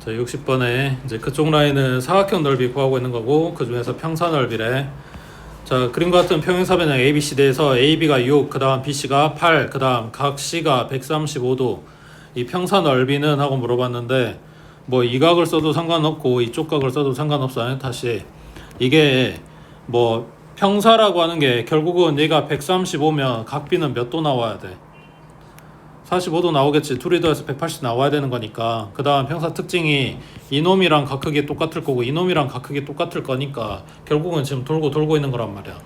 자, 60번에 이제 그쪽 라인은 사각형 넓이 구하고 있는 거고 그 중에서 평사 넓이래. 자, 그림과 같은 평행사변형 ABCD에서 AB가 6, 그 다음 BC가 8, 그 다음 각 C가 135도. 이 평사 넓이는 하고 물어봤는데 뭐 이 각을 써도 상관없고 이쪽 각을 써도 상관없어요. 다시 이게 뭐 평사라고 하는 게 결국은 얘가 135면 각 B는 몇 도 나와야 돼? 45도 나오겠지. 둘이 더해서 180 나와야 되는 거니까. 그 다음 평사 특징이 이놈이랑 각 크기 똑같을 거고 이놈이랑 각 크기 똑같을 거니까 결국은 지금 돌고 있는 거란 말이야.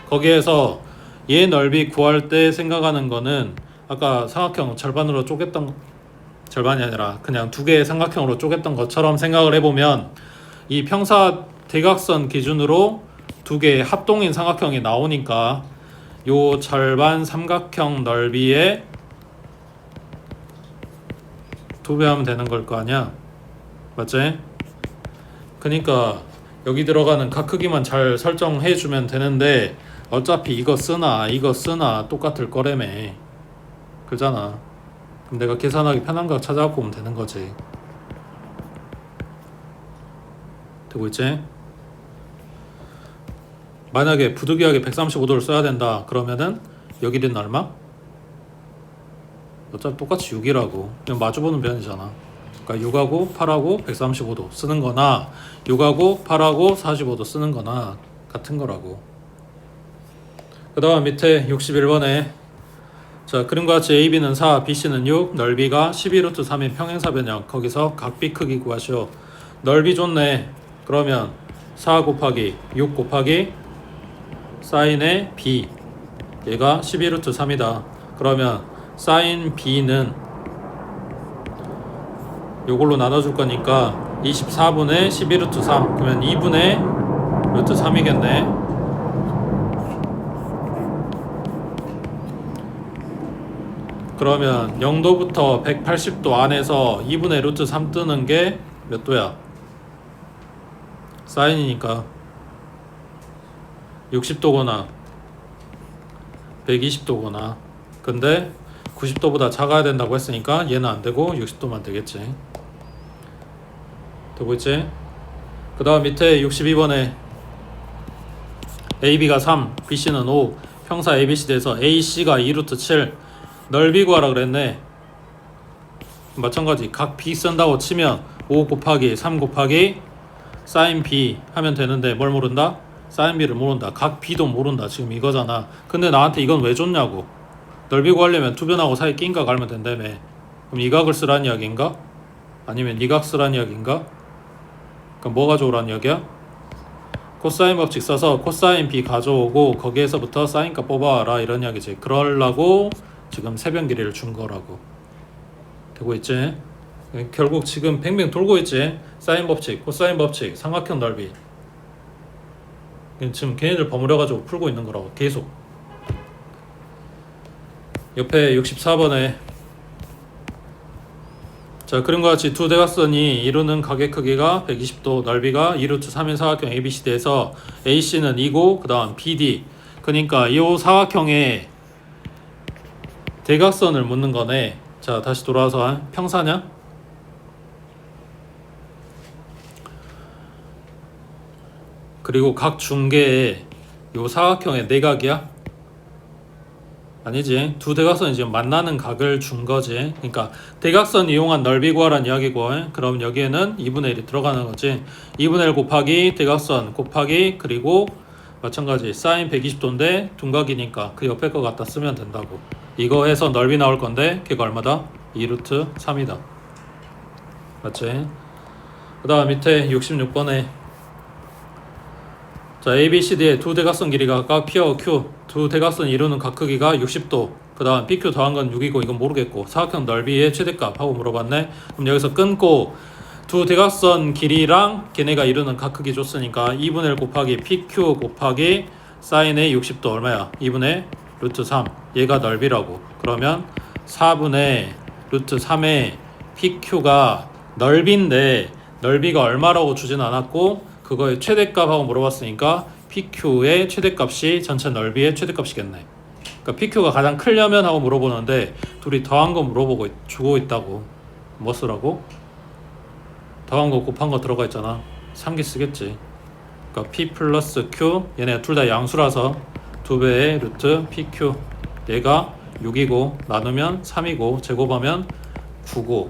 거기에서 얘 넓이 구할 때 생각하는 거는 아까 삼각형 절반으로 쪼갰던, 절반이 아니라 그냥 두 개의 삼각형으로 쪼갰던 것처럼 생각을 해보면 이 평사 대각선 기준으로 두 개의 합동인 삼각형이 나오니까 요 절반 삼각형 넓이에 2배 하면 되는 걸 거 아니야, 맞지? 그러니까 여기 들어가는 각 크기만 잘 설정해 주면 되는데 어차피 이거 쓰나 똑같을 거라며. 그잖아. 그럼 내가 계산하기 편한 거 찾아갖고 오면 되는 거지. 되고 있지? 만약에 부득이하게 135도를 써야 된다 그러면은 여기는 얼마? 어차피 똑같이 6이라고. 그냥 마주보는 변이잖아. 그러니까 6하고 8하고 135도 쓰는 거나 6하고 8하고 45도 쓰는 거나 같은 거라고. 그 다음 밑에 61번에 자, 그림과 같이 AB는 4, BC는 6, 넓이가 12루트 3인 평행사변형. 거기서 각 B 크기 구하시오. 넓이 좋네. 그러면 4 곱하기 6 곱하기 사인의 B, 얘가 12루트 3이다. 그러면 사인 B는 요걸로 나눠줄 거니까 24분의 12루트 3, 그러면 2분의 루트 3이겠네. 그러면 0도부터 180도 안에서 2분의 루트 3 뜨는 게 몇 도야? 사인이니까 60도거나 120도거나. 근데 90도보다 작아야 된다고 했으니까 얘는 안 되고 60도만 되겠지. 되고 있지? 그 다음 밑에 62번에 AB가 3, BC는 5, 평사 ABC에서 AC가 2루트 7, 넓이 구하라 그랬네. 마찬가지 각 B 쓴다고 치면 5 곱하기 3 곱하기 사인 B 하면 되는데 뭘 모른다? 사인 B를 모른다. 각 B도 모른다. 지금 이거잖아. 근데 나한테 이건 왜 줬냐고. 넓이 구하려면 두 변하고 사이 낀 각 알면 된다며. 그럼 이 각을 쓰란 이야기인가? 아니면 이 각 쓰란 이야기인가? 그럼 뭐 가져오란 이야기야? 코사인 법칙 써서 코사인 B 가져오고 거기에서부터 사인값 뽑아와라 이런 이야기지. 그러려고 지금 세변 길이를 준 거라고. 되고 있지? 결국 지금 뱅뱅 돌고 있지? 사인 법칙, 코사인 법칙, 삼각형 넓이. 지금 걔네들 버무려가지고 풀고 있는 거라고. 계속. 옆에 64번에 자, 그림과 같이 두 대각선이 이루는 각의 크기가 120도, 넓이가 2루트 3인 사각형 ABCD에서 AC는 2고 그 다음 BD. 그러니까 이 사각형의 대각선을 묻는 거네. 자, 다시 돌아와서 평사냐? 그리고 각 중계에 요 사각형의 내각이야? 아니지. 두 대각선이 지금 만나는 각을 준 거지. 그러니까 대각선 이용한 넓이 구하라는 이야기고, 그럼 여기에는 2분의 1이 들어가는 거지. 2분의 1 곱하기 대각선 곱하기 그리고 마찬가지 사인 120도인데 둔각이니까 그 옆에 거 갖다 쓰면 된다고. 이거 해서 넓이 나올 건데 걔가 얼마다? 2루트 3이다. 맞지? 그 다음 밑에 66번에 자, ABCD의 두 대각선 길이가 각 P와 Q, 두 대각선 이루는 각 크기가 60도. 그 다음 PQ 더한 건 6이고 이건 모르겠고 사각형 넓이의 최대값 하고 물어봤네. 그럼 여기서 끊고 두 대각선 길이랑 걔네가 이루는 각 크기 줬으니까 2분의 1 곱하기 PQ 곱하기 사인의 60도 얼마야? 2분의 루트 3. 얘가 넓이라고. 그러면 4분의 루트 3의 PQ가 넓이인데 넓이가 얼마라고 주진 않았고 그거의 최대값하고 물어봤으니까 PQ의 최대값이 전체 넓이의 최대값이겠네. 그러니까 PQ가 가장 크려면 하고 물어보는데 둘이 더한 거 물어보고 주고 있다고. 뭐 쓰라고? 더한 거 곱한 거 들어가 있잖아. 3기 쓰겠지. 그러니까 P 플러스 Q, 얘네 둘 다 양수라서 2배의 루트 PQ, 얘가 6이고 나누면 3이고 제곱하면 9고,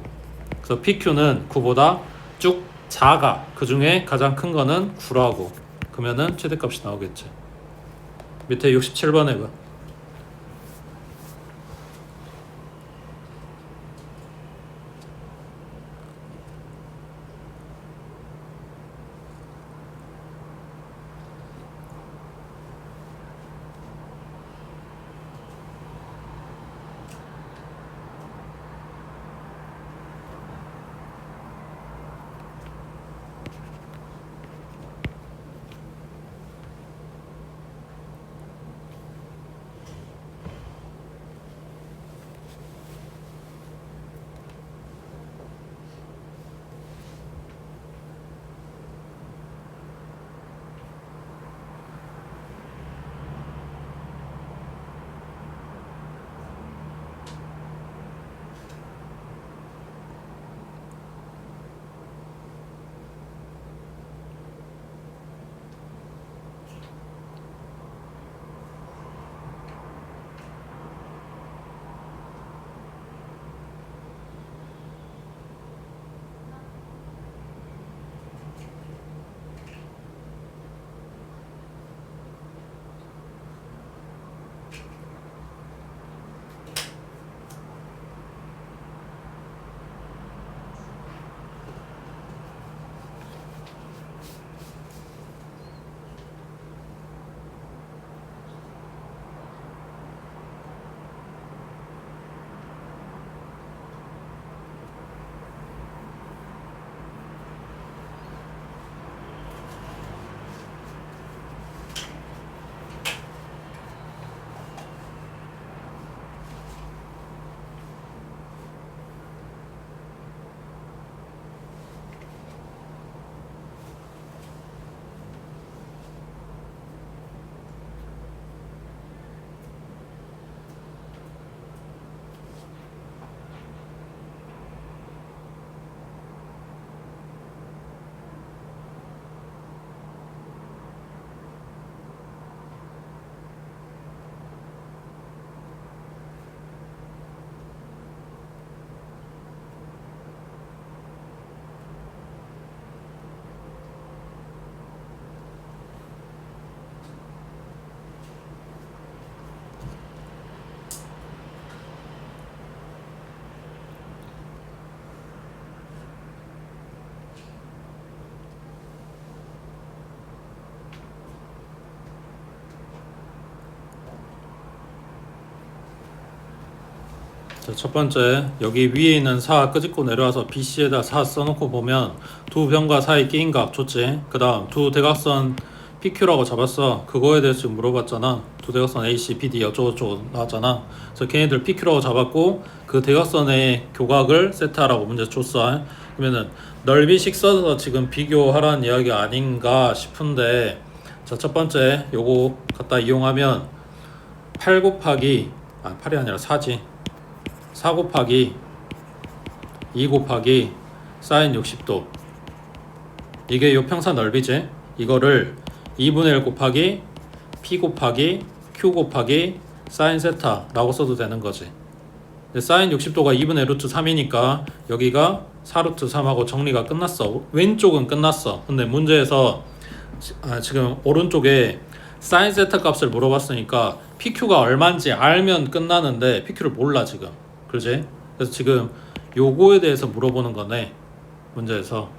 그래서 PQ는 9보다 쭉 작아. 그 중에 가장 큰 거는 9라고. 그러면은 최대값이 나오겠지. 밑에 67번에 봐. 자, 첫 번째, 여기 위에 있는 4 끄집고 내려와서 BC에다 4 써놓고 보면 두 변과 사이 끼인 값 줬지. 그 다음 두 대각선 PQ라고 잡았어. 그거에 대해서 지금 물어봤잖아. 두 대각선 AC, BD 어쩌고저쩌고 나왔잖아. 그래서 걔네들 PQ라고 잡았고 그 대각선의 교각을 세트하라고 문제 줬어. 그러면은 넓이식 써서 지금 비교하라는 이야기 아닌가 싶은데, 자, 첫 번째 요거 갖다 이용하면 8 곱하기 8이 아니라 4지. 4 곱하기 2 곱하기 사인 60도, 이게 요 평사 넓이지. 이거를 2분의 1 곱하기 P 곱하기 Q 곱하기 사인 세타 라고 써도 되는 거지. 사인 60도가 2분의 루트 3이니까 여기가 4루트 3하고 정리가 끝났어. 왼쪽은 끝났어. 근데 문제에서 지금 오른쪽에 사인 세타 값을 물어봤으니까 PQ가 얼마인지 알면 끝나는데 PQ를 몰라 지금. 그렇지? 그래서 지금 요거에 대해서 물어보는 거네. 문제에서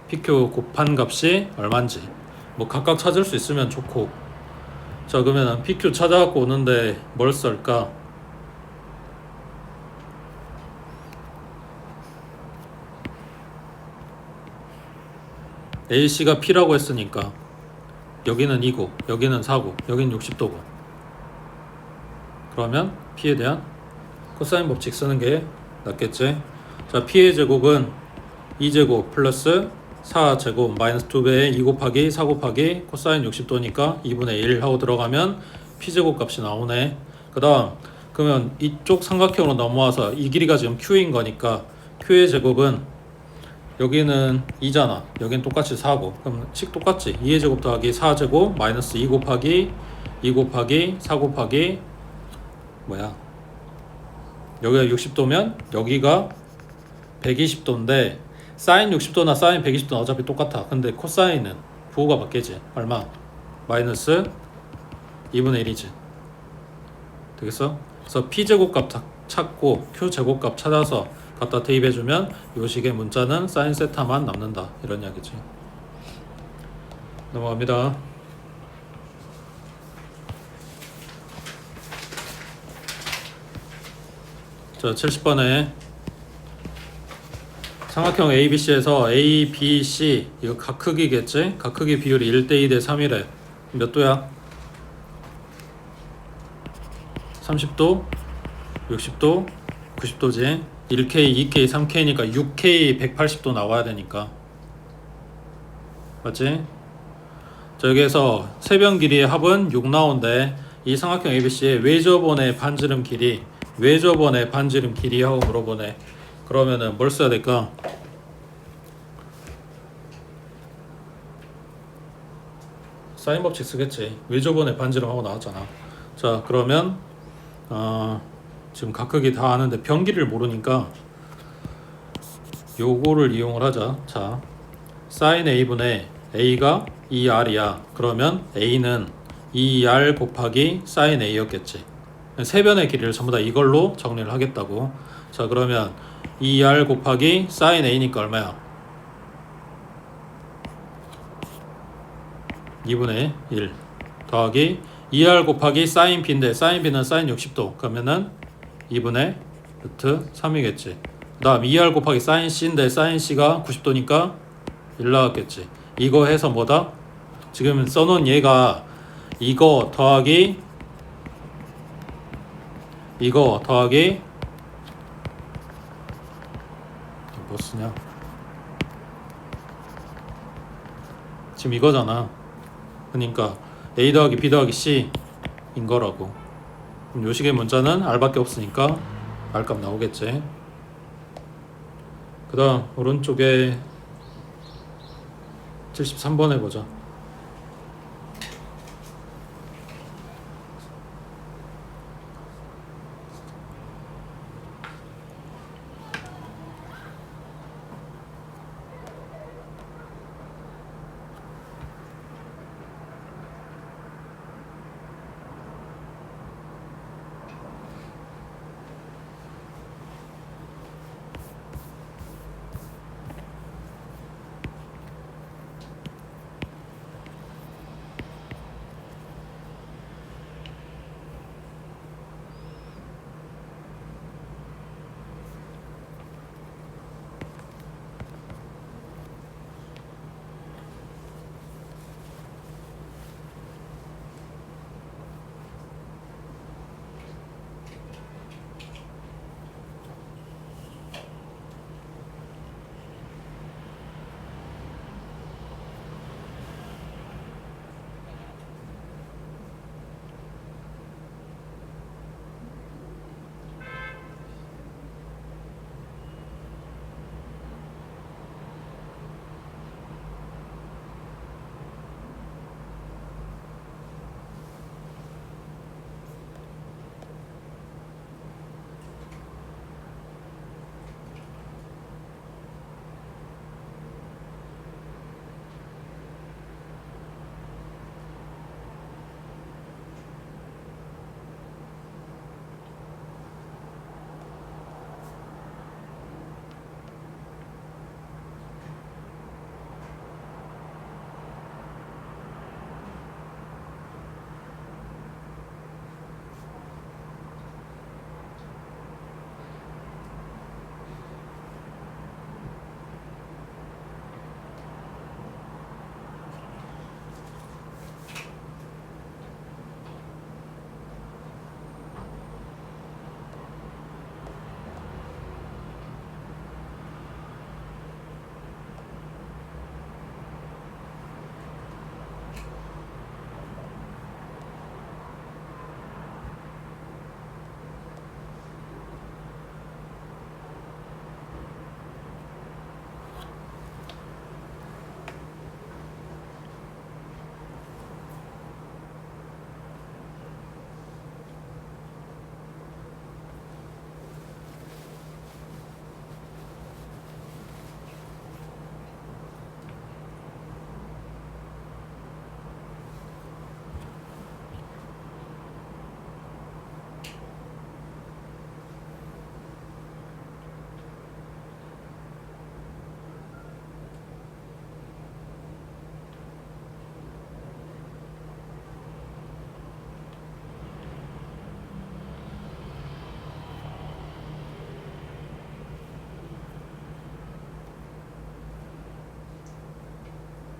PQ 곱한 값이 얼마인지 뭐 각각 찾을 수 있으면 좋고. 자, 그러면 PQ 찾아갖고 오는데 뭘 쓸까? AC가 P라고 했으니까 여기는 2고 여기는 4고 여기는 60도고, 그러면 P에 대한 코사인 법칙 쓰는 게 낫겠지. 자, P의 제곱은 2제곱 플러스 4제곱 마이너스 2배의 2 곱하기 4 곱하기 코사인 60도니까 2분의 1 하고 들어가면 P제곱 값이 나오네. 그 다음 그러면 이쪽 삼각형으로 넘어와서 이 길이가 지금 Q인 거니까 Q의 제곱은 여기는 2잖아. 여긴 똑같이 4고. 그럼 식 똑같지. 2의 제곱 더하기 4제곱 마이너스 2 곱하기 2 곱하기 4 곱하기 뭐야? 여기가 60도면 여기가 120도인데 사인 60도나 사인 120도는 어차피 똑같아. 근데 코사인은 부호가 바뀌지. 얼마? 마이너스 2분의 1이지. 되겠어? 그래서 P제곱값 찾고 Q제곱값 찾아서 갖다 대입해주면 요 식의 문자는 사인 세타만 남는다. 이런 이야기지. 넘어갑니다. 자, 70번에 삼각형 ABC에서 A, B, C 이거 각크기겠지? 각크기 비율이 1대2 대 3이래. 몇 도야? 30도, 60도, 90도지. 1K, 2K, 3K니까 6K 180도 나와야 되니까. 맞지? 자, 여기에서 세변 길이의 합은 6 나온대. 이 삼각형 ABC의 외접원의 반지름 길이, 외접원의 반지름 길이하고 물어보네. 그러면은 뭘 써야 될까? 사인 법칙 쓰겠지. 외접원의 반지름하고 나왔잖아. 자, 그러면 지금 각크기 다 아는데 변기를 모르니까 요거를 이용을 하자. 자, sin A분의 A가 2R이야. 그러면 A는 2R 곱하기 sin A였겠지. 세변의 길이를 전부 다 이걸로 정리를 하겠다고. 자, 그러면 2R 곱하기 sin A니까 얼마야? 2분의 1 더하기 2R 곱하기 sin B인데 sin B는 sin 60도. 그러면은 2분의 루트 3이겠지. 그 다음 2R 곱하기 sin C인데 sin C가 90도니까 1 나왔겠지. 이거 해서 뭐다? 지금 써놓은 얘가 이거 더하기 이거 더하기 뭐 쓰냐? 지금 이거잖아. 그러니까 A 더하기 B 더하기 C인 거라고. 그럼 요 식의 문자는 R밖에 없으니까 R값 나오겠지. 그 다음 오른쪽에 73번 해보자.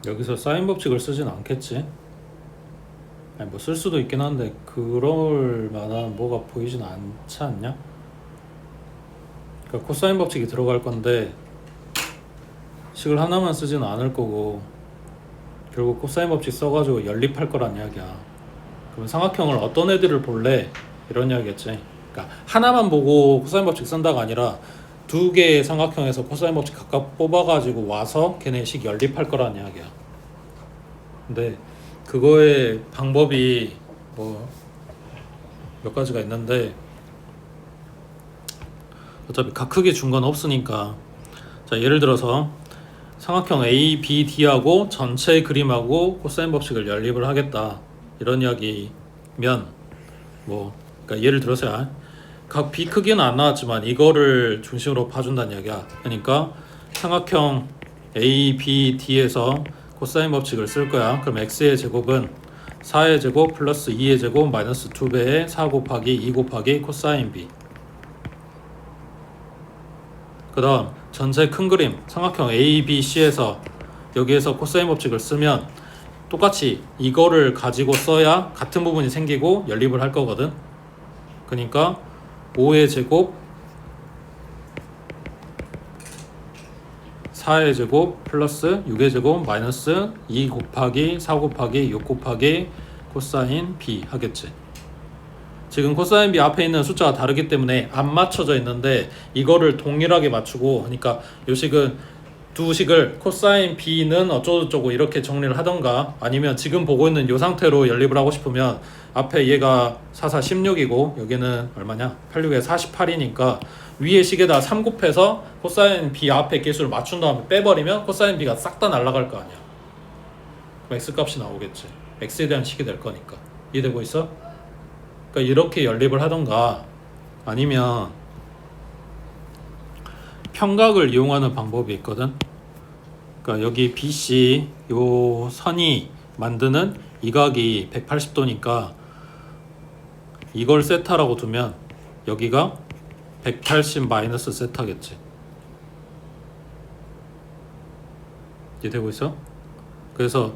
여기서 사인 법칙을 쓰진 않겠지. 아니 뭐 쓸 수도 있긴 한데 그럴 만한 뭐가 보이진 않지 않냐? 그러니까 코사인 법칙이 들어갈 건데 식을 하나만 쓰지는 않을 거고 결국 코사인 법칙 써가지고 연립할 거란 이야기야. 그럼 삼각형을 어떤 애들을 볼래? 이런 이야기겠지. 그러니까 하나만 보고 코사인 법칙 쓴다가 아니라 두 개의 삼각형에서 코사인 법칙 각각 뽑아가지고 와서 걔네 식 연립할 거란 이야기야. 근데 그거의 방법이 뭐 몇 가지가 있는데 어차피 각 크게 준 건 없으니까 자 예를 들어서 삼각형 A, B, D하고 전체 그림하고 코사인 법칙을 연립을 하겠다 이런 이야기면 뭐 그러니까 예를 들어서야 각 B 크기는 안 나왔지만 이거를 중심으로 봐준다는 이야기야. 그러니까 삼각형 A, B, D에서 코사인 법칙을 쓸 거야. 그럼 x의 제곱은 4의 제곱 플러스 2의 제곱 마이너스 2배의 4 곱하기 2 곱하기 코사인 B. 그 다음 전체 큰 그림 삼각형 A, B, C에서 여기에서 코사인 법칙을 쓰면 똑같이 이거를 가지고 써야 같은 부분이 생기고 연립을 할 거거든. 그러니까 5의 제곱 4의 제곱 플러스 6의 제곱 마이너스 2 곱하기 4 곱하기 6 곱하기 코사인 B 하겠지. 지금 코사인 B 앞에 있는 숫자가 다르기 때문에 안 맞춰져 있는데 이거를 동일하게 맞추고 그러니까 요 식은 두 식을 코사인 B는 어쩌고저쩌고 이렇게 정리를 하던가 아니면 지금 보고 있는 요 상태로 연립을 하고 싶으면 앞에 얘가 4, 4, 16이고 여기는 얼마냐 8, 6에 48이니까 위에 식에다 3 곱해서 코사인 B 앞에 개수를 맞춘 다음에 빼버리면 코사인 B가 싹 다 날아갈 거 아니야. 그럼 X값이 나오겠지. X에 대한 식이 될 거니까. 이해되고 있어? 그러니까 이렇게 연립을 하던가 아니면 평각을 이용하는 방법이 있거든. 그러니까 여기 BC 요 선이 만드는 이 각이 180도니까 이걸 세타라고 두면 여기가 180 마이너스 세타겠지. 이해되고 있어? 그래서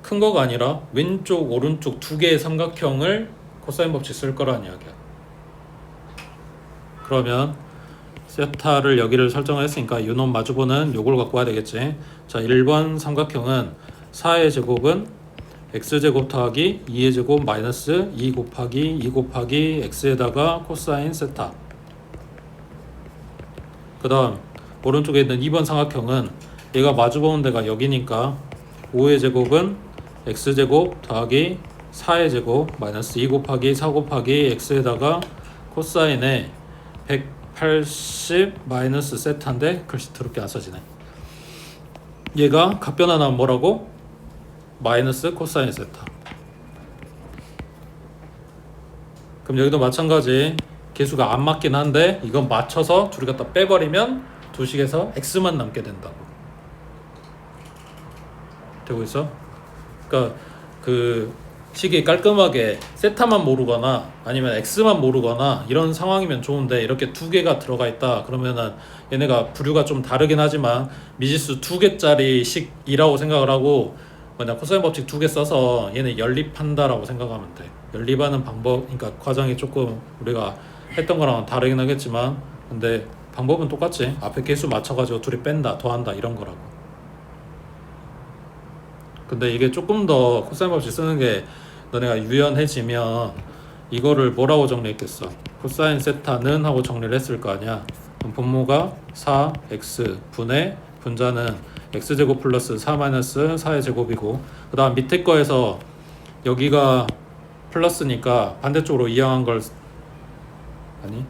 큰 거가 아니라 왼쪽 오른쪽 두 개의 삼각형을 코사인 법칙 쓸 거란 이야기야. 그러면 세타를 여기를 설정을 했으니까 요놈 마주보는 요걸 갖고 와야 되겠지. 자 1번 삼각형은 4의 제곱은 x제곱 더하기 2의 제곱 마이너스 2 곱하기 2 곱하기 x에다가 코사인 세타. 그 다음 오른쪽에 있는 2번 삼각형은 얘가 마주보는 데가 여기니까 5의 제곱은 x제곱 더하기 4의 제곱 마이너스 2 곱하기 4 곱하기 x에다가 코사인에 180 마이너스 세타인데 글씨 더럽게 안 써지네. 얘가 각변환하면 뭐라고? 마이너스 코사인 세타. 그럼 여기도 마찬가지 개수가 안 맞긴 한데 이건 맞춰서 둘이 갖다 빼버리면 두 식에서 x만 남게 된다고. 되고 있어? 그러니까 그 식이 깔끔하게 세타만 모르거나 아니면 x만 모르거나 이런 상황이면 좋은데 이렇게 두 개가 들어가 있다 그러면은 얘네가 부류가 좀 다르긴 하지만 미지수 두 개짜리 식이라고 생각을 하고 뭐냐 코사인 법칙 두 개 써서 얘네 연립한다라고 생각하면 돼. 연립하는 방법 그러니까 과정이 조금 우리가 했던 거랑은 다르긴 하겠지만 근데 방법은 똑같지. 앞에 개수 맞춰가지고 둘이 뺀다 더한다 이런 거라고. 근데 이게 조금 더 코사인 법칙 쓰는 게 너네가 유연해지면 이거를 뭐라고 정리했겠어? 코사인 세타는 하고 정리를 했을 거 아니야. 그럼 분모가 4x 분의 분자는 x제곱 플러스 4 마이너스 4의 제곱이고 그 다음 밑에 거에서 여기가 플러스니까 반대쪽으로 이항한 걸 아니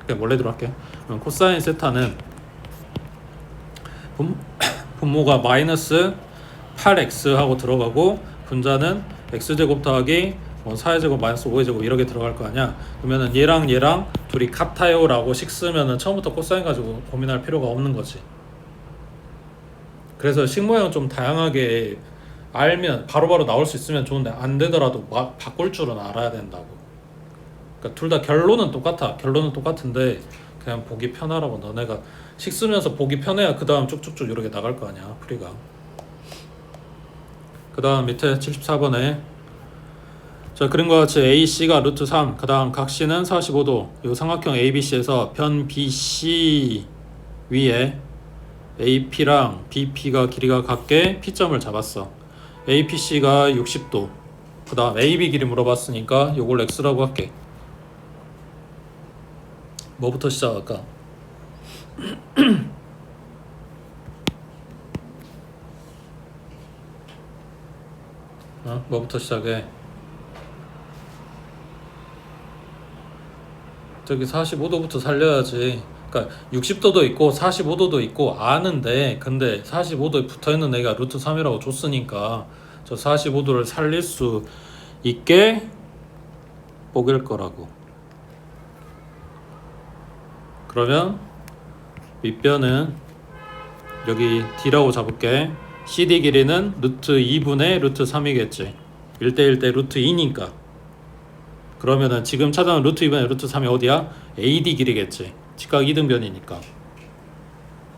그냥 원래대로 할게. 그럼 코사인 세타는 분모가 마이너스 8x 하고 들어가고 분자는 x제곱 더하기 4의 제곱 마이너스 5의 제곱 이렇게 들어갈 거 아니야. 그러면은 얘랑 둘이 같아요 라고 식 쓰면은 처음부터 코사인 가지고 고민할 필요가 없는 거지. 그래서 식 모양은 좀 다양하게 알면 바로바로 나올 수 있으면 좋은데 안 되더라도 바꿀 줄은 알아야 된다고. 그러니까 둘 다 결론은 똑같아. 결론은 똑같은데 그냥 보기 편하라고 너네가 식 쓰면서 보기 편해야 그 다음 쭉쭉쭉 이렇게 나갈 거 아니야 풀이가. 그 다음 밑에 74번에 자 그림과 같이 AC가 루트 3, 그 다음 각 C는 45도. 이 삼각형 ABC에서 변 BC 위에 AP랑 BP가 길이가 같게 P점을 잡았어. APC가 60도. 그 다음 AB 길이 물어봤으니까 요걸 X라고 할게. 뭐부터 시작할까? 뭐부터 시작해? 저기 45도부터 살려야지. 그러니까 60도도 있고 45도도 있고 아는데, 근데 45도에 붙어있는 애가 루트 3이라고 줬으니까 저 45도를 살릴 수 있게 뽀갤 거라고. 그러면 윗변은 여기 D라고 잡을게. CD 길이는 루트 2분의 루트 3이겠지. 1대1대 루트 2니까. 그러면은 지금 찾아온 루트 2분의 루트 3이 어디야? AD 길이겠지. 직각 이등변이니까.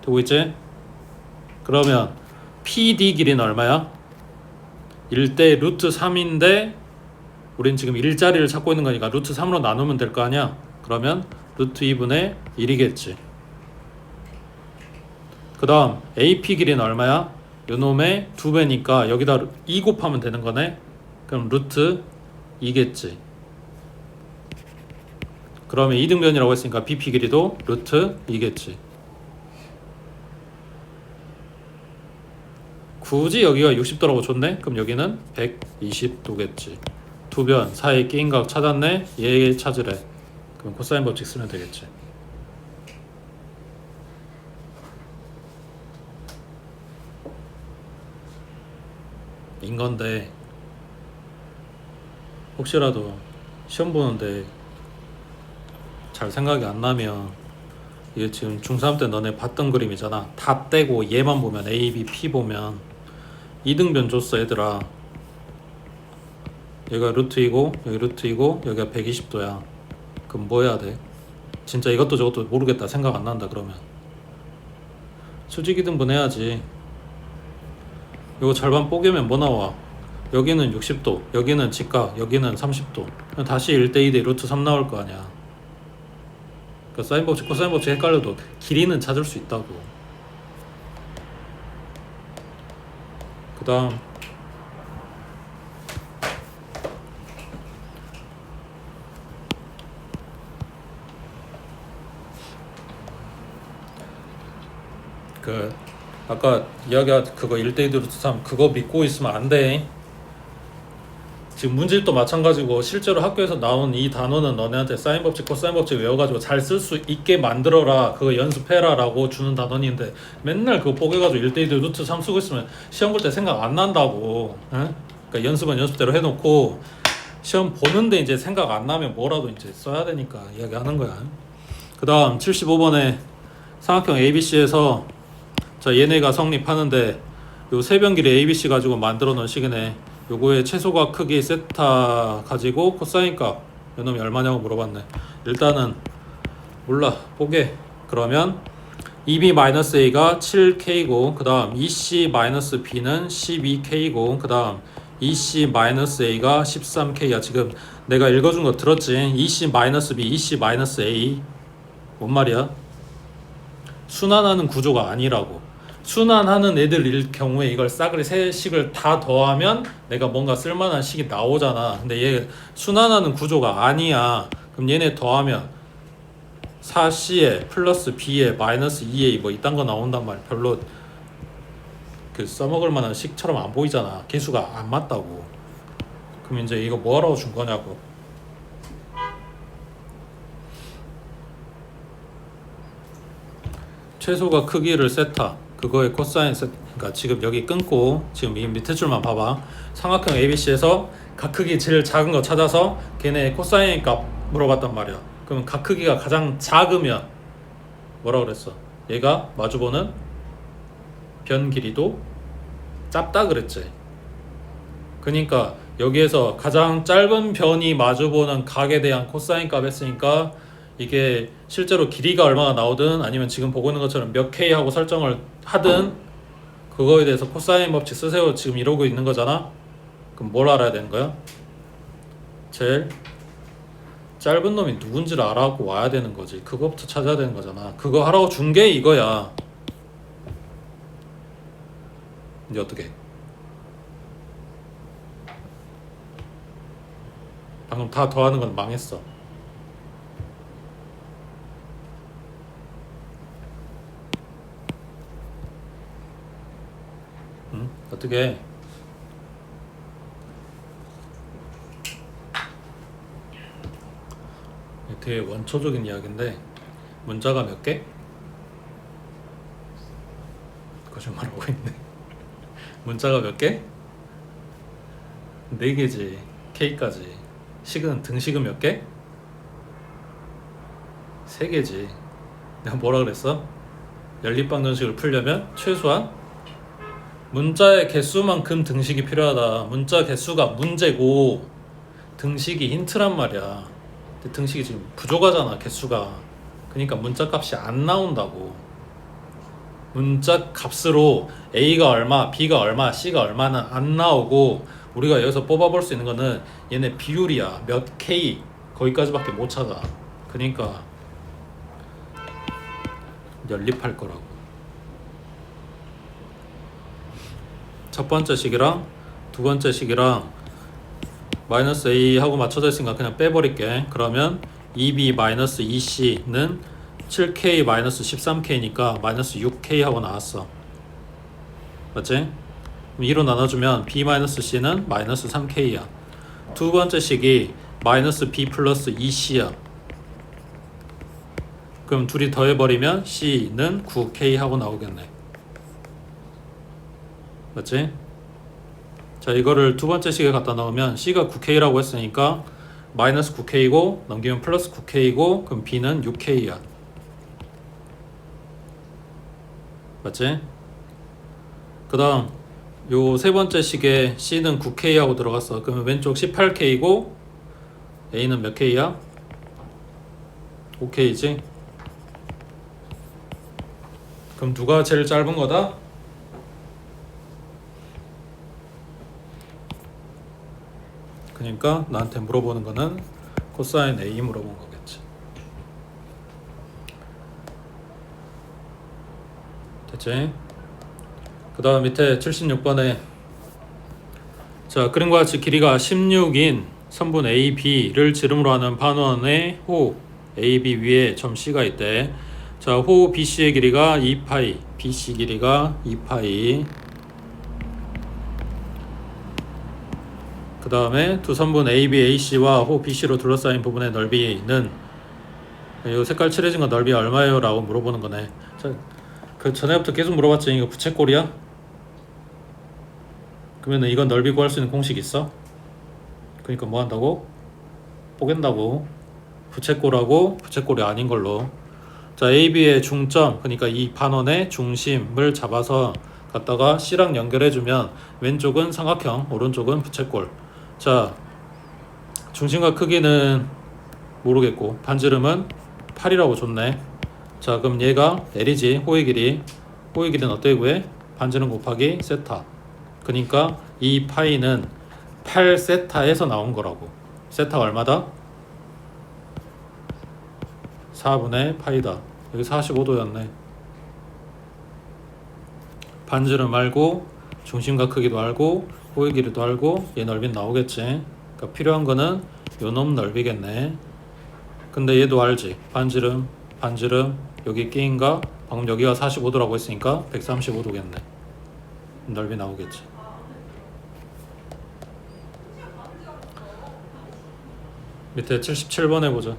되고 있지? 그러면 PD 길이는 얼마야? 1대 루트 3인데 우린 지금 일자리를 찾고 있는 거니까 루트 3으로 나누면 될 거 아니야? 그러면 루트 2분의 1이겠지. 그 다음 AP 길이는 얼마야? 요놈의 2배니까 여기다 2 곱하면 되는 거네. 그럼 루트 2겠지. 그러면 이등변이라고 했으니까 BP 길이도 루트 2겠지. 굳이 여기가 60도라고 줬네? 그럼 여기는 120도겠지. 두 변 사이 끼인 각 찾았네? 얘 찾으래. 그럼 코사인 법칙 쓰면 되겠지. 인 건데 혹시라도 시험 보는데 잘 생각이 안 나면 이게 지금 중3 때 너네 봤던 그림이잖아. 다 떼고 얘만 보면 A, B, P 보면 이등변 줬어 얘들아. 여기가 루트이고 여기 루트이고 여기가 120도야. 그럼 뭐 해야 돼? 진짜 이것도 저것도 모르겠다 생각 안 난다 그러면 수직이등분 해야지. 이거 절반 뽀개면 뭐 나와? 여기는 60도, 여기는 직각, 여기는 30도. 다시 1대2대 루트 3 나올 거 아니야. 그러니까 사인 법칙, 코사인 법칙 헷갈려도 길이는 찾을 수 있다고. 그 다음 아까 이야기한 그거 1대2 루트 3 그거 믿고 있으면 안 돼. 지금 문제도 마찬가지고 실제로 학교에서 나온 이 단어는 너네한테 사인 법칙, 코사인 법칙 외워가지고 잘 쓸 수 있게 만들어라, 그거 연습해라 라고 주는 단원인데 맨날 그거 뽀개가지고 1대2 루트 3 쓰고 있으면 시험 볼 때 생각 안 난다고. 응? 그러니까 연습은 연습대로 해놓고 시험 보는데 이제 생각 안 나면 뭐라도 이제 써야 되니까 이야기하는 거야. 그 다음 75번에 삼각형 ABC에서 자 얘네가 성립하는데 요 세변 길이 ABC 가지고 만들어 놓은 식이네. 요거의 최소가 크기 세타 가지고 코사인 값 요놈이 얼마냐고 물어봤네. 일단은 몰라 보게. 그러면 EB-A가 7K고 그 다음 EC-B는 12K고 그 다음 EC-A가 13K야. 지금 내가 읽어준 거 들었지? EC-B, EC-A 뭔 말이야? 순환하는 구조가 아니라고. 순환하는 애들일 경우에 이걸 싸그리 세 식을 다 더하면 내가 뭔가 쓸만한 식이 나오잖아. 근데 얘 순환하는 구조가 아니야. 그럼 얘네 더하면 4C에 플러스 B에 마이너스 2A 뭐 이딴 거 나온단 말이야. 별로 그 써먹을 만한 식처럼 안 보이잖아. 개수가 안 맞다고. 그럼 이제 이거 뭐하라고 준 거냐고. 최소가 크기를 세타 그거의 코사인 세타. 그러니까 지금 여기 끊고 지금 이 밑에 줄만 봐봐. 삼각형 ABC에서 각 크기 제일 작은 거 찾아서 걔네 코사인 값 물어봤단 말이야. 그러면 각 크기가 가장 작으면 뭐라 그랬어? 얘가 마주보는 변 길이도 짧다 그랬지. 그러니까 여기에서 가장 짧은 변이 마주보는 각에 대한 코사인 값 했으니까 이게 실제로 길이가 얼마가 나오든 아니면 지금 보고 있는 것처럼 몇 K 하고 설정을 하든 그거에 대해서 코사인 법칙 쓰세요 지금 이러고 있는 거잖아. 그럼 뭘 알아야 되는 거야? 제일 짧은 놈이 누군지를 알아갖고 와야 되는 거지. 그거부터 찾아야 되는 거잖아. 그거 하라고 준 게 이거야. 이제 어떻게? 방금 다 더하는 건 망했어. 응? 어떻게? 되게 원초적인 이야기인데 문자가 몇 개? 거짓말하고 있네. 문자가 몇 개? 4개지. K까지. 식은 등식은 몇 개? 3개지. 내가 뭐라 그랬어? 연립방정식을 풀려면 최소한 문자의 개수만큼 등식이 필요하다. 문자 개수가 문제고 등식이 힌트란 말이야. 근데 등식이 지금 부족하잖아, 개수가. 그러니까 문자 값이 안 나온다고. 문자 값으로 A가 얼마, B가 얼마, C가 얼마는 안 나오고 우리가 여기서 뽑아볼 수 있는 거는 얘네 비율이야. 몇 K 거기까지밖에 못 찾아. 그러니까 연립할 거라고. 첫 번째 식이랑 두 번째 식이랑 마이너스 A 하고 맞춰져 있으니까 그냥 빼버릴게. 그러면 2B 마이너스 2C는 7K 마이너스 13K니까 마이너스 6K 하고 나왔어. 맞지? 2로 나눠주면 B 마이너스 C는 마이너스 3K야. 두 번째 식이 마이너스 B 플러스 2C야. 그럼 둘이 더해버리면 C는 9K 하고 나오겠네. 맞지? 자, 이거를 두 번째 식에 갖다 넣으면 C가 9K라고 했으니까 마이너스 9K고 넘기면 플러스 9K고 그럼 B는 6K야. 맞지? 그 다음 요 세 번째 식에 C는 9K 하고 들어갔어. 그러면 왼쪽 18K고 A는 몇 K야? 5K지? 그럼 누가 제일 짧은 거다? 그러니까 나한테 물어보는 거는 코사인 A 물어본 거겠지. 됐지? 그 다음 밑에 76번에 자, 그림과 같이 길이가 16인 선분 AB를 지름으로 하는 반원의 호 AB 위에 점 C가 있대. 자, 호 BC의 길이가 2파이, BC 길이가 2파이. 그 다음에 두 선분 AB, AC와 호 BC로 둘러싸인 부분의 넓이는 이 색깔 칠해진 거 넓이 얼마예요? 라고 물어보는 거네. 자, 그 전에부터 계속 물어봤지. 이거 부채꼴이야? 그러면 이건 넓이 구할 수 있는 공식 있어? 그러니까 뭐 한다고? 뽀갠다고. 부채꼴하고 부채꼴이 아닌 걸로. 자, AB의 중점, 그러니까 이 반원의 중심을 잡아서 갖다가 C랑 연결해주면 왼쪽은 삼각형, 오른쪽은 부채꼴. 자, 중심과 크기는 모르겠고 반지름은 8이라고 줬네. 자, 그럼 얘가 L이지. 호의 길이는 어떻게 구해? 반지름 곱하기 세타. 그러니까 이 파이는 8세타에서 나온 거라고. 세타가 얼마다? 4분의 파이다. 여기 45도였네. 반지름 알고 중심과 크기도 알고 호의 길이도 알고 얘 넓이는 나오겠지. 그러니까 필요한 거는 요 놈 넓이겠네. 근데 얘도 알지. 반지름 여기 끼인가? 방금 여기가 45도라고 했으니까 135도겠네. 넓이 나오겠지. 밑에 77번 해보자.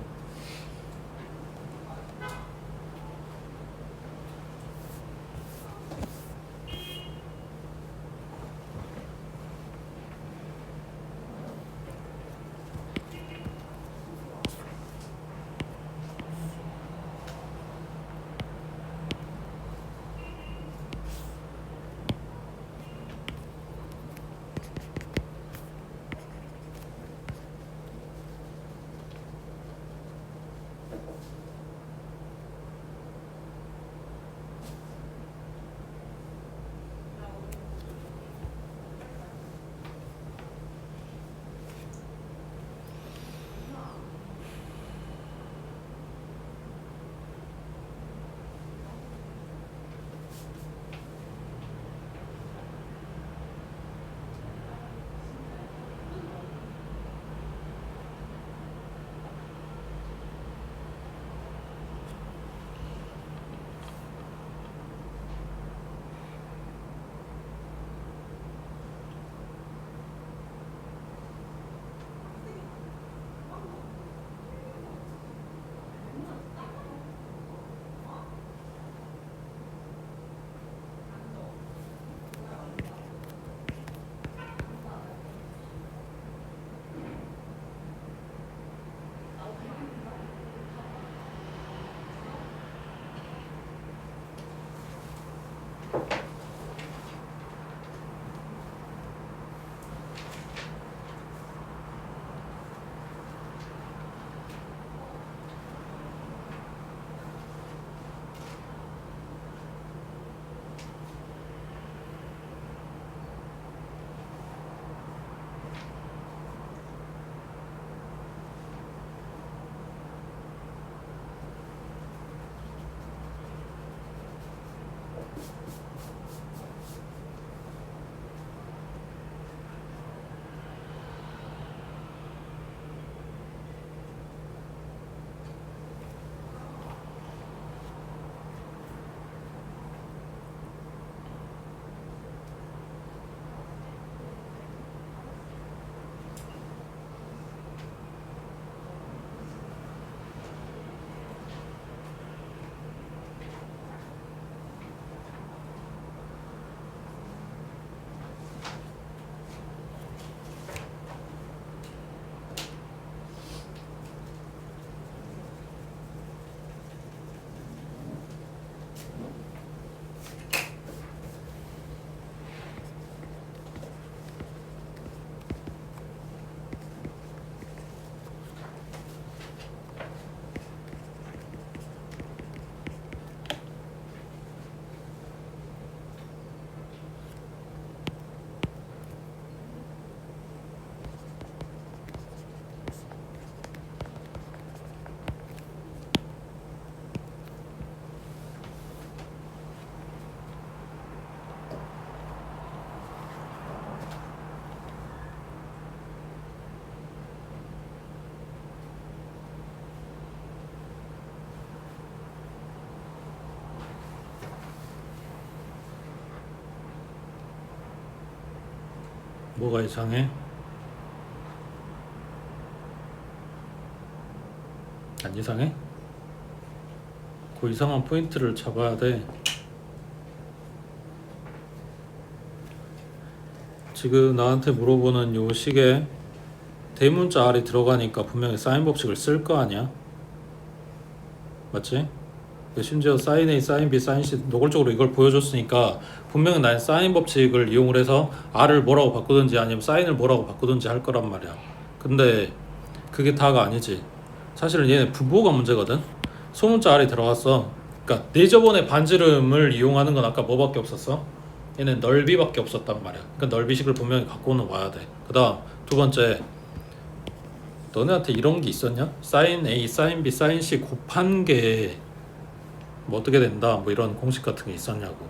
뭐가 이상해? 안 이상해? 그 이상한 포인트를 잡아야 돼. 지금 나한테 물어보는 요 식에 대문자 R이 들어가니까 분명히 사인 법칙을 쓸 거 아니야? 맞지? 심지어 사인 A, 사인 B, 사인 C 노골적으로 이걸 보여줬으니까 분명히 난 사인 법칙을 이용을 해서 R을 뭐라고 바꾸든지 아니면 사인을 뭐라고 바꾸든지 할 거란 말이야. 근데 그게 다가 아니지. 사실은 얘네 분모가 문제거든. 소문자 R이 들어갔어. 그러니까 내저번에 반지름을 이용하는 건 아까 뭐밖에 없었어? 얘는 넓이밖에 없었단 말이야. 그러니까 넓이식을 분명히 갖고는 와야 돼. 그 다음 두 번째, 너네한테 이런 게 있었냐? 사인 A, 사인 B, 사인 C 곱한 게 뭐 어떻게 된다 뭐 이런 공식 같은 게 있었냐고.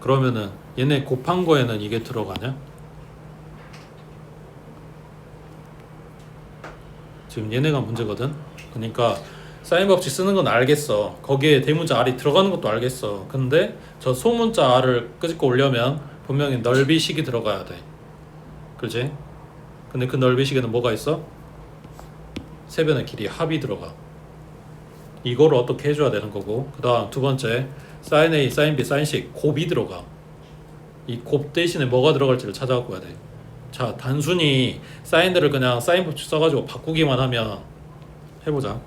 그러면은 얘네 곱한 거에는 이게 들어가냐? 지금 얘네가 문제거든. 그러니까 사인 법칙 쓰는 건 알겠어. 거기에 대문자 R이 들어가는 것도 알겠어. 근데 저 소문자 R을 끄집고 오려면 분명히 넓이식이 들어가야 돼. 그렇지? 근데 그 넓이식에는 뭐가 있어? 세변의 길이 합이 들어가. 이거를 어떻게 해줘야 되는 거고, 그 다음 두 번째, 사인 A, 사인 B, 사인 C 곱이 들어가. 이 곱 대신에 뭐가 들어갈지를 찾아갖고 와야 돼. 자, 단순히 사인들을 그냥 사인 법칙 써가지고 바꾸기만 하면, 해보자.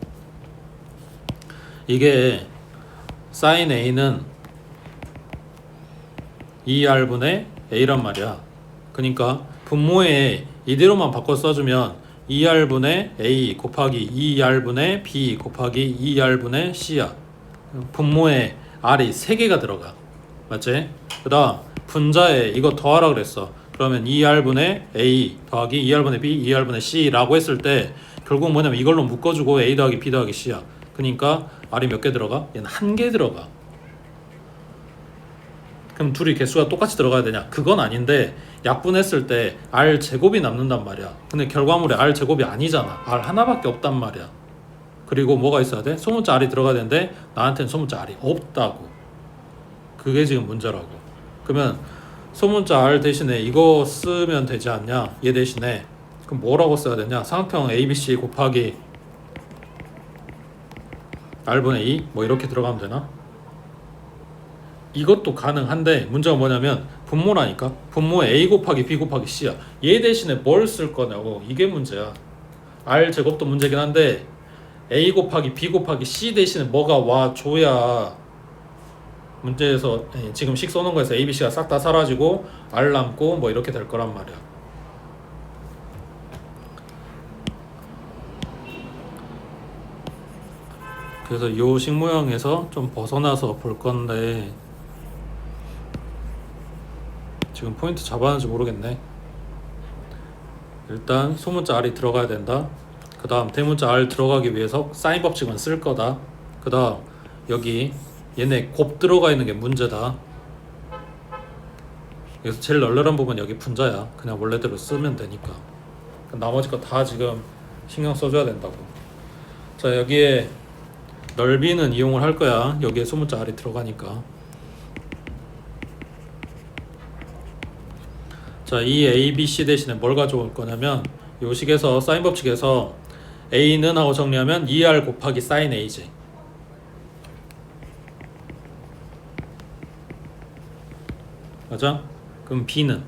이게 사인 A는 2R분의 A란 말이야. 그러니까 분모에 이대로만 바꿔 써주면 2R분의 A 곱하기 2R분의 B 곱하기 2R분의 C야. 분모에 R이 3개가 들어가. 맞지? 그 다음 분자에 이거 더하라 그랬어. 그러면 2R분의 A 더하기 2R분의 B 2R분의 C라고 했을 때 결국 뭐냐면 이걸로 묶어주고 A 더하기 B 더하기 C야. 그러니까 R이 몇 개 들어가? 얘는 1개 들어가. 그럼 둘이 개수가 똑같이 들어가야 되냐? 그건 아닌데 약분했을 때 R 제곱이 남는단 말이야. 근데 결과물에 R 제곱이 아니잖아. R 하나밖에 없단 말이야. 그리고 뭐가 있어야 돼? 소문자 R이 들어가야 되는데 나한테는 소문자 R이 없다고. 그게 지금 문제라고. 그러면 소문자 R 대신에 이거 쓰면 되지 않냐? 얘 대신에. 그럼 뭐라고 써야 되냐? 삼각형 ABC 곱하기 R분의 2 뭐 이렇게 들어가면 되나? 이것도 가능한데 문제가 뭐냐면 분모라니까. 분모에 A 곱하기 B 곱하기 C야. 얘 대신에 뭘 쓸 거냐고. 이게 문제야. R 제곱도 문제긴 한데 A 곱하기 B 곱하기 C 대신에 뭐가 와줘야 문제에서 지금 식 써놓은 거에서 A, B, C가 싹 다 사라지고 R 남고 뭐 이렇게 될 거란 말이야. 그래서 이 식 모양에서 좀 벗어나서 볼 건데 지금 포인트 잡았는지 모르겠네. 일단 소문자 R이 들어가야 된다. 그 다음 대문자 R 들어가기 위해서 사인 법칙은 쓸 거다. 그 다음 여기 얘네 곱 들어가 있는 게 문제다. 그래서 제일 널널한 부분 여기 분자야. 그냥 원래대로 쓰면 되니까. 나머지 거 다 지금 신경 써줘야 된다고. 자, 여기에 넓이는 이용을 할 거야. 여기에 소문자 R이 들어가니까. 자, 이 A, B, C 대신에 뭘 가져올 거냐면 요 식에서 사인 법칙에서 A는 하고 정리하면 2R 곱하기 사인 A지. 맞아? 그럼 B는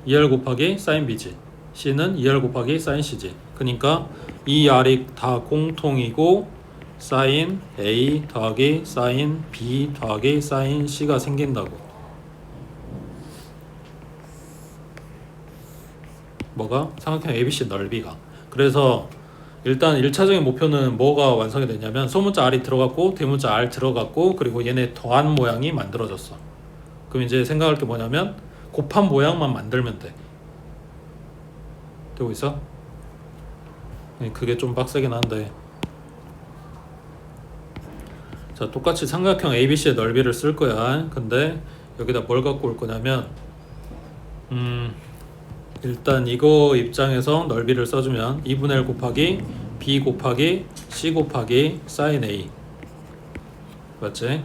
2R 곱하기 사인 B지. C는 2R 곱하기 사인 C지. 그러니까 이 R이 다 공통이고 사인 A 더하기 사인 B 더하기 사인 C가 생긴다고. 뭐가? 삼각형 ABC 넓이가. 그래서 일단 1차적인 목표는 뭐가 완성이 됐냐면 소문자 R이 들어갔고 대문자 R 들어갔고 그리고 얘네 더한 모양이 만들어졌어. 그럼 이제 생각할 게 뭐냐면 곱한 모양만 만들면 돼. 되고 있어? 그게 좀 빡세긴 한데. 자, 똑같이 삼각형 ABC의 넓이를 쓸 거야. 근데 여기다 뭘 갖고 올 거냐면 일단 이거 입장에서 넓이를 써주면 2분의 1 곱하기 B 곱하기 C 곱하기 사인 A. 맞지?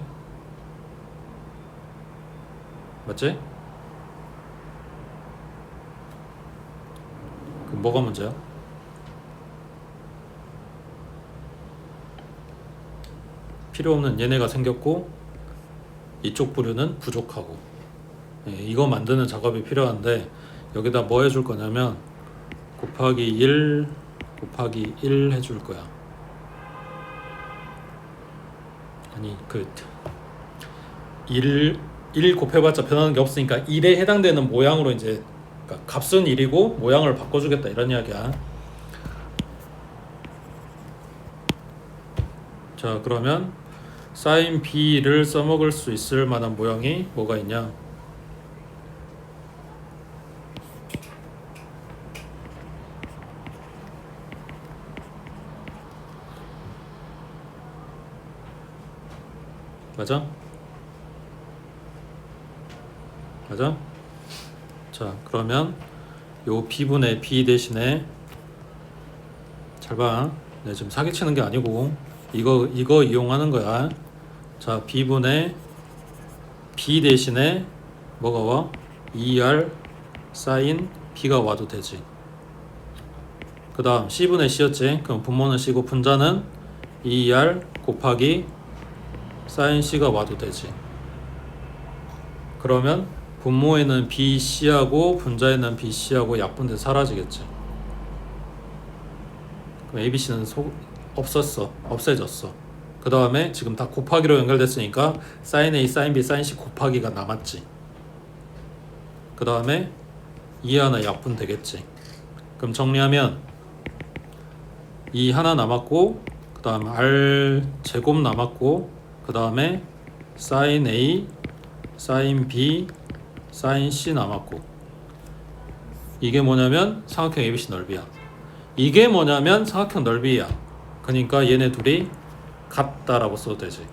맞지? 그럼 뭐가 문제야? 필요 없는 얘네가 생겼고 이쪽 부류는 부족하고. 예, 이거 만드는 작업이 필요한데 여기다 뭐 해줄 거냐면 곱하기 1 곱하기 1 해줄 거야. 아니 1 곱해봤자 변하는 게 없으니까 1에 해당되는 모양으로 이제, 그러니까 값은 1이고 모양을 바꿔주겠다 이런 이야기야. 자, 그러면 sin b를 써먹을 수 있을 만한 모양이 뭐가 있냐? 맞아? 맞아? 자, 그러면 요 b분의 b 대신에 잘 봐. 내가 지금 사기치는 게 아니고 이거 이용하는 거야. 자, b분의 b 대신에 뭐가 와? 2r sin b가 와도 되지. 그 다음 c분의 c였지. 그럼 분모는 c고 분자는 2r 곱하기 sin c가 와도 되지. 그러면 분모에는 bc하고 분자에는 bc하고 약분돼 사라지겠지. 그럼 abc는 없어졌어. 그 다음에 지금 다 곱하기로 연결됐으니까 sin a, sin b, sin c 곱하기가 남았지. 그 다음에 2 하나 약분 되겠지. 그럼 정리하면 2 하나 남았고, 그 다음 r 제곱 남았고, 그 다음에 sin a, sin b, sin c 남았고. 이게 뭐냐면 삼각형 ABC 넓이야. 이게 뭐냐면 삼각형 넓이야. 그러니까 얘네 둘이 같다라고 써도 되지.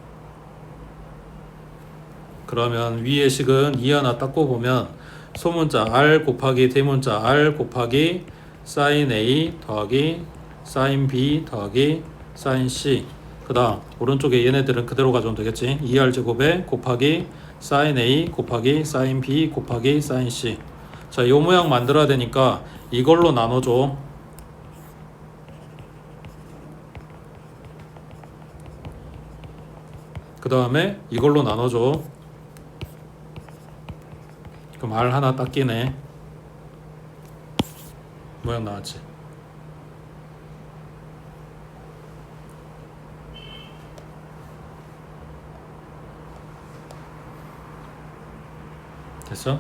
그러면 위의 식은 2 하나 닦고 보면 소문자 r 곱하기 대문자 r 곱하기 sin a 더하기 sin b 더하기 sin c. 그 다음 오른쪽에 얘네들은 그대로 가져오면 되겠지. 2r 제곱에 곱하기 sin a 곱하기 sin b 곱하기 sin c. 자, 이 모양 만들어야 되니까 이걸로 나눠줘. 그 다음에 이걸로 나눠줘. 그럼 r 하나 딱 끼네. 모양 나왔지. 됐어?